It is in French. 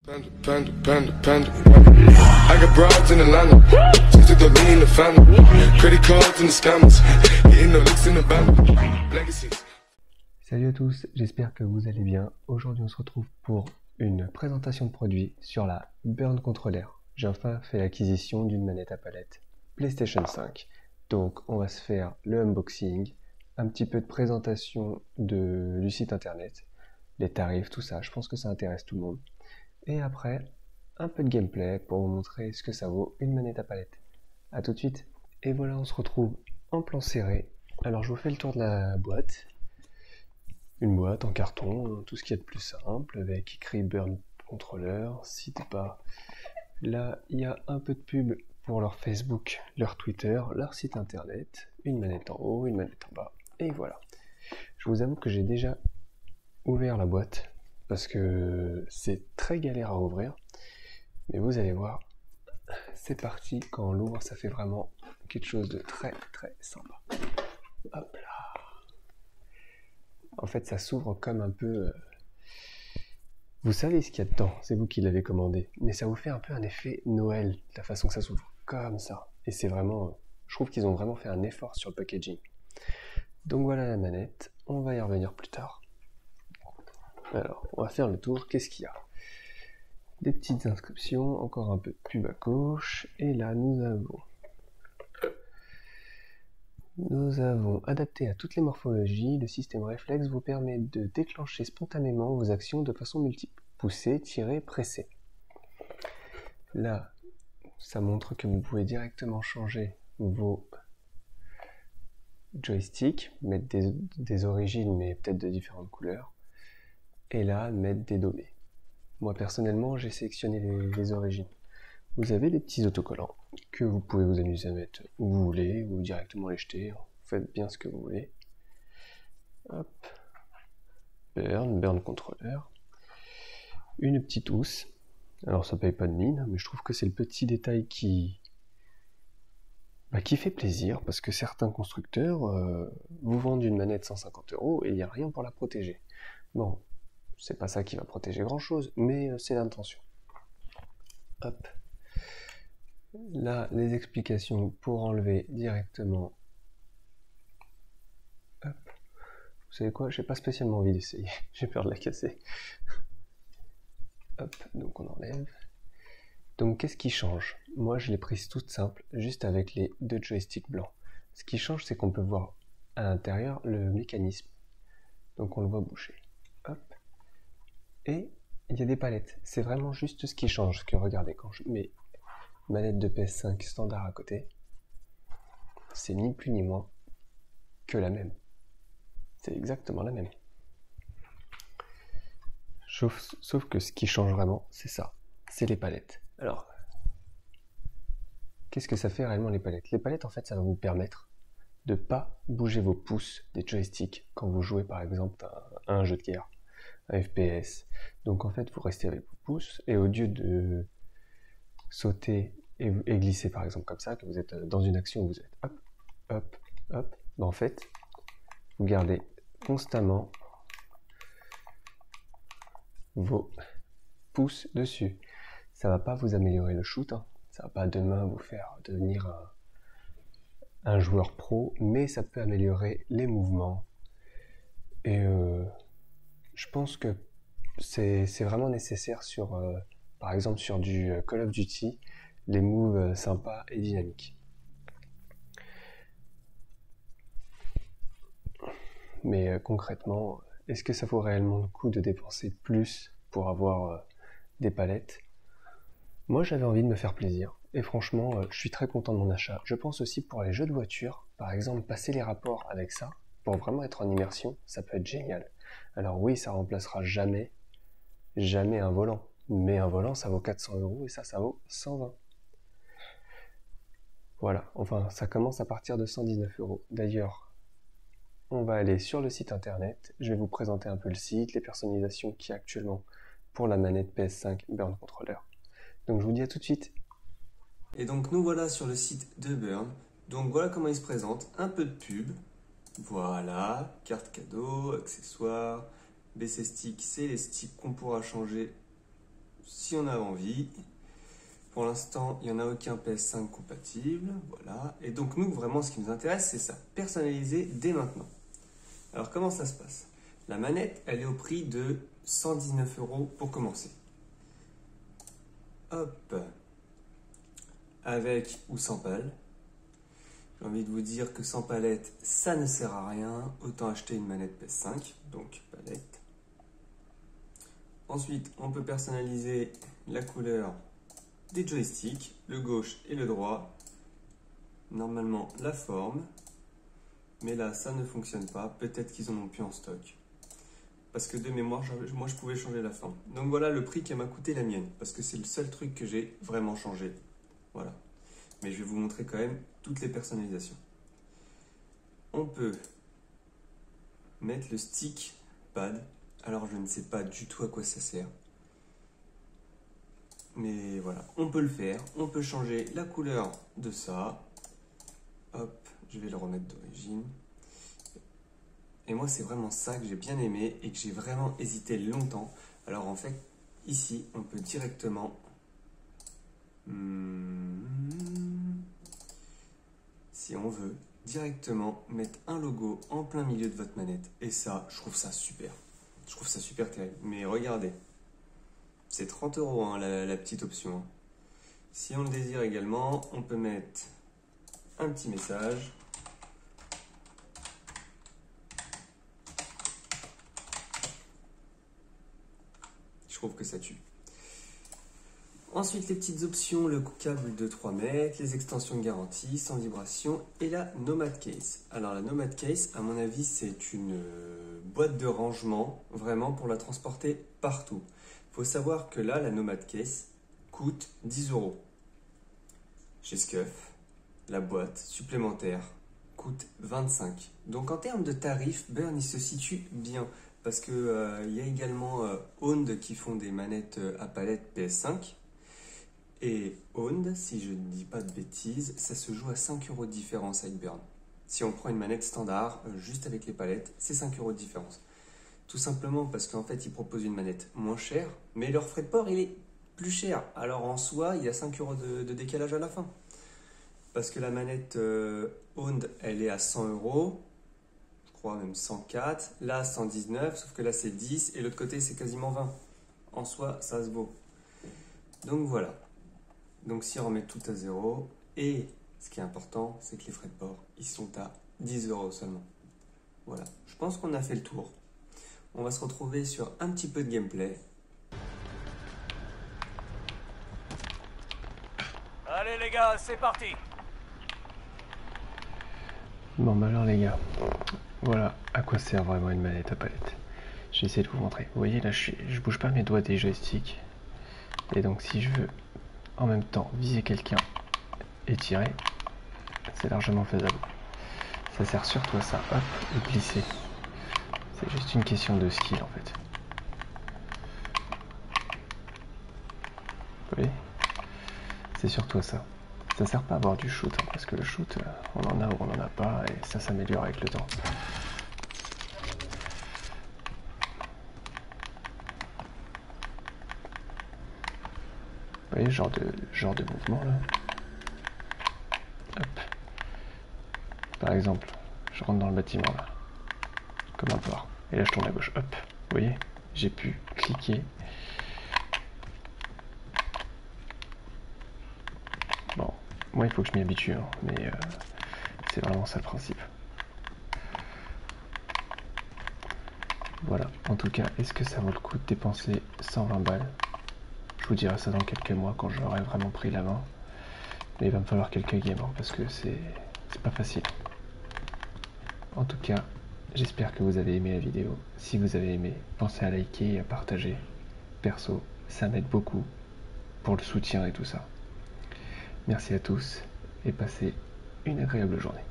Panda, panda, panda. I got broads in Atlanta. Just took the lean in the family. Credit cards and the scammers. Hitting the licks in the band. Legacies. Salut à tous, j'espère que vous allez bien. Aujourd'hui on se retrouve pour une présentation de produit sur la Burn Controller. J'ai enfin fait l'acquisition d'une manette à palette PlayStation 5. Donc on va se faire le unboxing, un petit peu de présentation du site internet, les tarifs, tout ça. Je pense que ça intéresse tout le monde. Et après, un peu de gameplay pour vous montrer ce que ça vaut une manette à palette. A tout de suite. Et voilà, on se retrouve en plan serré. Alors je vous fais le tour de la boîte. Une boîte en carton, tout ce qu'il y a de plus simple, avec écrit Burn Controller, site pas. Là, il y a un peu de pub pour leur Facebook, leur Twitter, leur site internet, une manette en haut, une manette en bas, et voilà. Je vous avoue que j'ai déjà ouvert la boîte, parce que c'est très galère à ouvrir, mais vous allez voir, c'est parti, quand on l'ouvre, ça fait vraiment quelque chose de très très sympa. Hop là. En fait, ça s'ouvre comme un peu... Vous savez ce qu'il y a dedans, c'est vous qui l'avez commandé, mais ça vous fait un peu un effet Noël, la façon que ça s'ouvre, comme ça. Et c'est vraiment... Je trouve qu'ils ont vraiment fait un effort sur le packaging. Donc voilà la manette, on va y revenir plus tard. Alors, on va faire le tour, qu'est-ce qu'il y a? Des petites inscriptions, encore un peu de pub à gauche, et là nous avons adapté à toutes les morphologies, le système réflexe vous permet de déclencher spontanément vos actions de façon multiple. Pousser, tirer, presser. Là, ça montre que vous pouvez directement changer vos joysticks, mettre des origines mais peut-être de différentes couleurs. Et là, mettre des données. Moi personnellement, j'ai sélectionné les origines. Vous avez des petits autocollants que vous pouvez vous amuser à mettre où vous voulez ou directement les jeter. Vous faites bien ce que vous voulez. Hop. Burn Controller. Une petite housse. Alors ça paye pas de mine, mais je trouve que c'est le petit détail qui fait plaisir parce que certains constructeurs vous vendent une manette 150 € et il n'y a rien pour la protéger. Bon, c'est pas ça qui va protéger grand chose, mais c'est l'intention. Hop. Là, les explications pour enlever directement. Hop. Vous savez quoi? J'ai pas spécialement envie d'essayer. J'ai peur de la casser. Hop, donc on enlève. Donc qu'est-ce qui change? Moi, je l'ai prise toute simple, juste avec les deux joysticks blancs. Ce qui change, c'est qu'on peut voir à l'intérieur le mécanisme. Donc on le voit bouger. Hop. Et il y a des palettes. C'est vraiment juste ce qui change. Que regardez, quand je mets manette de PS5 standard à côté, c'est ni plus ni moins que la même. C'est exactement la même. Sauf que ce qui change vraiment, c'est ça. C'est les palettes. Alors, qu'est-ce que ça fait réellement les palettes? Les palettes, en fait, ça va vous permettre de ne pas bouger vos pouces des joysticks quand vous jouez, par exemple, à un jeu de guerre, un FPS. Donc, en fait, vous restez avec vos pouces et au lieu de sauter et glisser, par exemple, comme ça, que vous êtes dans une action où vous êtes hop, hop, hop, ben, en fait, vous gardez constamment vos pouces dessus. Ça va pas vous améliorer le shoot, hein. Ça va pas demain vous faire devenir un joueur pro, mais ça peut améliorer les mouvements. Et je pense que c'est vraiment nécessaire sur, par exemple, sur du Call of Duty, les moves sympas et dynamiques. Mais concrètement, est-ce que ça vaut réellement le coup de dépenser plus pour avoir des palettes? Moi, j'avais envie de me faire plaisir. Et franchement, je suis très content de mon achat. Je pense aussi pour les jeux de voiture, par exemple, passer les rapports avec ça, pour vraiment être en immersion, ça peut être génial. Alors oui, ça remplacera jamais un volant. Mais un volant, ça vaut 400 € et ça vaut 120. Voilà, enfin, ça commence à partir de 119 €. D'ailleurs, on va aller sur le site internet. Je vais vous présenter un peu le site, les personnalisations qu'il y a actuellement pour la manette PS5 Burn Controller. Donc je vous dis à tout de suite. Et donc nous voilà sur le site de Burn. Donc voilà comment il se présente. Un peu de pub. Voilà, carte cadeau, accessoires. BC Stick, c'est les sticks qu'on pourra changer si on a envie. Pour l'instant, il n'y en a aucun PS5 compatible. Voilà. Et donc nous, vraiment, ce qui nous intéresse, c'est ça. Personnaliser dès maintenant. Alors, comment ça se passe? La manette, elle est au prix de 119 € pour commencer. Hop. Avec ou sans pale. J'ai envie de vous dire que sans palette, ça ne sert à rien. Autant acheter une manette PS5, donc palette. Ensuite, on peut personnaliser la couleur des joysticks, le gauche et le droit. Normalement, la forme. Mais là, ça ne fonctionne pas. Peut-être qu'ils en ont plus en stock. Parce que de mémoire, moi, je pouvais changer la forme. Donc voilà le prix qui m'a coûté la mienne. Parce que c'est le seul truc que j'ai vraiment changé. Voilà. Mais je vais vous montrer quand même toutes les personnalisations. On peut mettre le stick pad. Alors je ne sais pas du tout à quoi ça sert. Mais voilà, on peut le faire. On peut changer la couleur de ça. Hop, je vais le remettre d'origine. Et moi c'est vraiment ça que j'ai bien aimé et que j'ai vraiment hésité longtemps. Alors en fait, ici, on peut directement... si on veut directement mettre un logo en plein milieu de votre manette. Et ça, je trouve ça super. Je trouve ça super terrible. Mais regardez, c'est 30 € hein, la petite option. Si on le désire également, on peut mettre un petit message. Je trouve que ça tue. Ensuite, les petites options, le câble de 3 mètres, les extensions de garantie, sans vibration et la Nomad Case. Alors la Nomad Case, à mon avis, c'est une boîte de rangement, vraiment pour la transporter partout. Il faut savoir que là, la Nomad Case coûte 10 €. Chez Scuf, la boîte supplémentaire coûte 25. Donc en termes de tarifs, Burn il se situe bien. Parce qu'il y a également Owned qui font des manettes à palette PS5. Et Owned, si je ne dis pas de bêtises, ça se joue à 5 € de différence avec Burn. Si on prend une manette standard, juste avec les palettes, c'est 5 € de différence. Tout simplement parce qu'en fait, ils proposent une manette moins chère, mais leur frais de port, il est plus cher. Alors en soi, il y a 5 € de décalage à la fin. Parce que la manette Owned, elle est à 100 €, je crois même 104. Là, 119, sauf que là, c'est 10, et l'autre côté, c'est quasiment 20. En soi, ça se vaut. Donc voilà. Donc si on remet tout à 0, et ce qui est important, c'est que les frais de port, ils sont à 10 € seulement. Voilà, je pense qu'on a fait le tour. On va se retrouver sur un petit peu de gameplay. Allez les gars, c'est parti. Bon bah alors les gars, voilà à quoi sert vraiment une manette à palette. Je vais essayer de vous montrer. Vous voyez là, je bouge pas mes doigts des joysticks. Et donc si je veux en même temps viser quelqu'un et tirer, c'est largement faisable. Ça sert surtout à ça, hop, et glisser. C'est juste une question de skill en fait. Vous voyez? C'est surtout à ça. Ça sert pas à avoir du shoot, hein, parce que le shoot, on en a ou on en a pas, et ça s'améliore avec le temps. Vous voyez, genre de mouvement là. Hop. Par exemple, je rentre dans le bâtiment là, comme un porc, et là je tourne à gauche, hop. Vous voyez, j'ai pu cliquer. Bon, moi il faut que je m'y habitue, hein, mais c'est vraiment ça le principe. Voilà, en tout cas, est-ce que ça vaut le coup de dépenser 120 balles? Je vous dirai ça dans quelques mois quand j'aurai vraiment pris la main. Mais il va me falloir quelques games, hein, parce que c'est pas facile. En tout cas, j'espère que vous avez aimé la vidéo. Si vous avez aimé, pensez à liker et à partager. Perso, ça m'aide beaucoup pour le soutien et tout ça. Merci à tous et passez une agréable journée.